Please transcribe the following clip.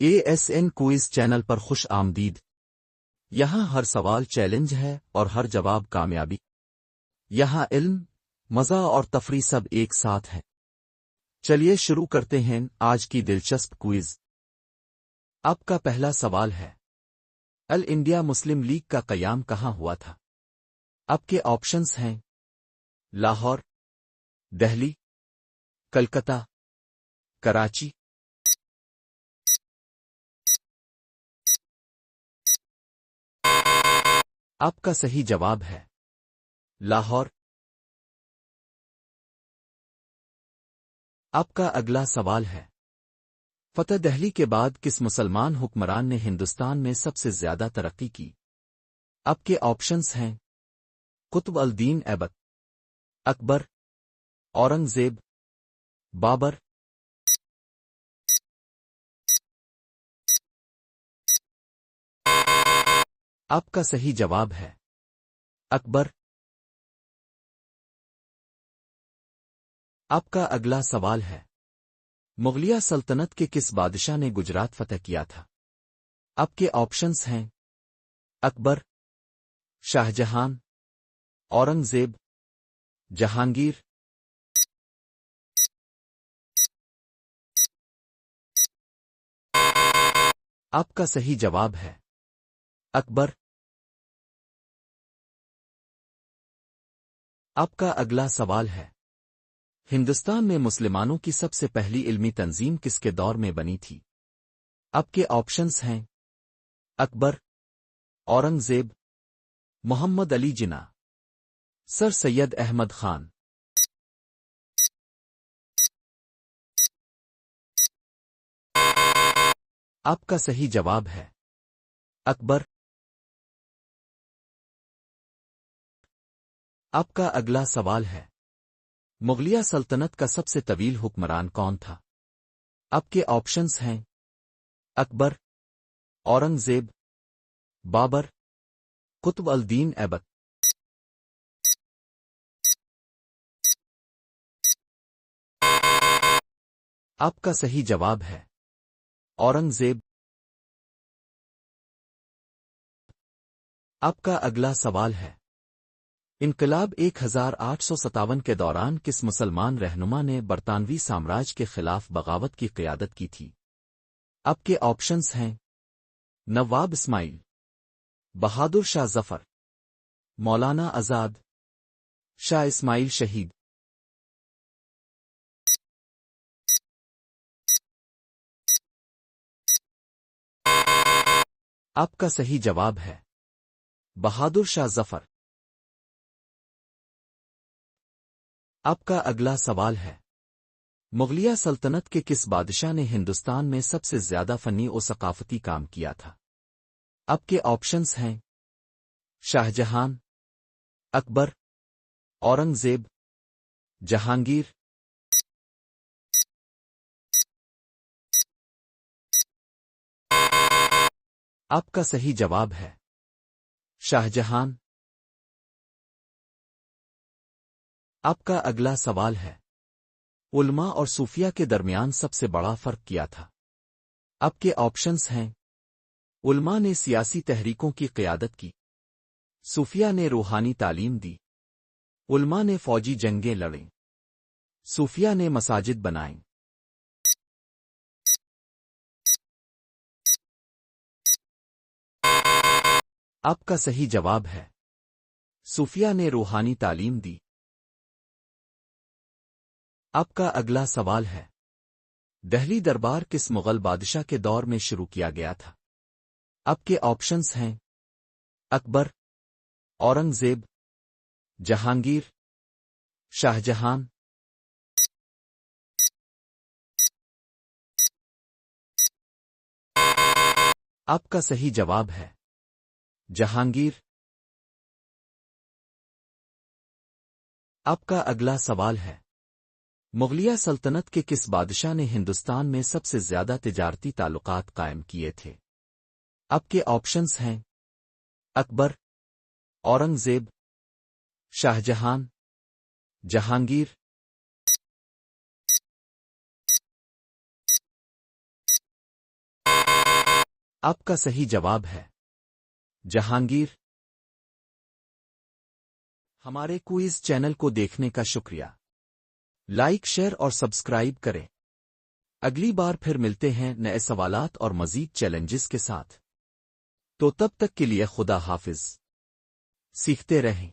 ASN quiz channel پر خوش آمدید۔ یہاں ہر سوال چیلنج ہے اور ہر جواب کامیابی۔ یہاں علم، مزہ اور تفریح سب ایک ساتھ ہے۔ چلیے شروع کرتے ہیں آج کی دلچسپ کوئز۔ آپ کا پہلا سوال ہے، آل انڈیا مسلم لیگ کا قیام کہاں ہوا تھا؟ آپ کے آپشنز ہیں: لاہور، دہلی، کلکتہ، کراچی۔ آپ کا صحیح جواب ہے لاہور۔ آپ کا اگلا سوال ہے، فتح دہلی کے بعد کس مسلمان حکمران نے ہندوستان میں سب سے زیادہ ترقی کی؟ آپ کے آپشنز ہیں: قطب الدین ایبک، اکبر، اورنگزیب، بابر۔ آپ کا صحیح جواب ہے اکبر۔ آپ کا اگلا سوال ہے، مغلیہ سلطنت کے کس بادشاہ نے گجرات فتح کیا تھا؟ آپ کے آپشنز ہیں: اکبر، شاہ جہان، اورنگزیب، جہانگیر۔ آپ کا صحیح جواب ہے اکبر۔ آپ کا اگلا سوال ہے، ہندوستان میں مسلمانوں کی سب سے پہلی علمی تنظیم کس کے دور میں بنی تھی؟ آپ کے آپشنز ہیں: اکبر، اورنگزیب، محمد علی جناح، سر سید احمد خان۔ آپ کا صحیح جواب ہے اکبر۔ آپ کا اگلا سوال ہے، مغلیہ سلطنت کا سب سے طویل حکمران کون تھا؟ آپ کے آپشنز ہیں: اکبر، اورنگزیب، بابر، قطب الدین ایبک۔ آپ کا صحیح جواب ہے اورنگزیب۔ آپ کا اگلا سوال ہے، انقلاب 1857 کے دوران کس مسلمان رہنما نے برطانوی سامراج کے خلاف بغاوت کی قیادت کی تھی؟ آپ کے آپشنز ہیں: نواب اسماعیل، بہادر شاہ ظفر، مولانا آزاد، شاہ اسماعیل شہید۔ آپ کا صحیح جواب ہے بہادر شاہ ظفر۔ آپ کا اگلا سوال ہے، مغلیہ سلطنت کے کس بادشاہ نے ہندوستان میں سب سے زیادہ فنی و ثقافتی کام کیا تھا؟ آپ کے آپشنز ہیں: شاہ جہان، اکبر، اورنگزیب، جہانگیر۔ آپ کا صحیح جواب ہے شاہ جہان۔ آپ کا اگلا سوال ہے، علماء اور صوفیہ کے درمیان سب سے بڑا فرق کیا تھا؟ آپ کے آپشنز ہیں: علماء نے سیاسی تحریکوں کی قیادت کی، صوفیہ نے روحانی تعلیم دی، علماء نے فوجی جنگیں لڑیں، صوفیہ نے مساجد بنائیں۔ آپ کا صحیح جواب ہے صوفیہ نے روحانی تعلیم دی۔ آپ کا اگلا سوال ہے، دہلی دربار کس مغل بادشاہ کے دور میں شروع کیا گیا تھا؟ آپ کے آپشنز ہیں: اکبر، اورنگزیب، جہانگیر، شاہ جہان۔ آپ کا صحیح جواب ہے جہانگیر۔ آپ کا اگلا سوال ہے، مغلیہ سلطنت کے کس بادشاہ نے ہندوستان میں سب سے زیادہ تجارتی تعلقات قائم کیے تھے؟ آپ کے آپشنز ہیں: اکبر، اورنگزیب، شاہ جہان، جہانگیر۔ آپ کا صحیح جواب ہے جہانگیر۔ ہمارے کوئز چینل کو دیکھنے کا شکریہ۔ لائک، شیئر اور سبسکرائب کریں۔ اگلی بار پھر ملتے ہیں نئے سوالات اور مزید چیلنجز کے ساتھ۔ تو تب تک کے لیے خدا حافظ۔ سیکھتے رہیں۔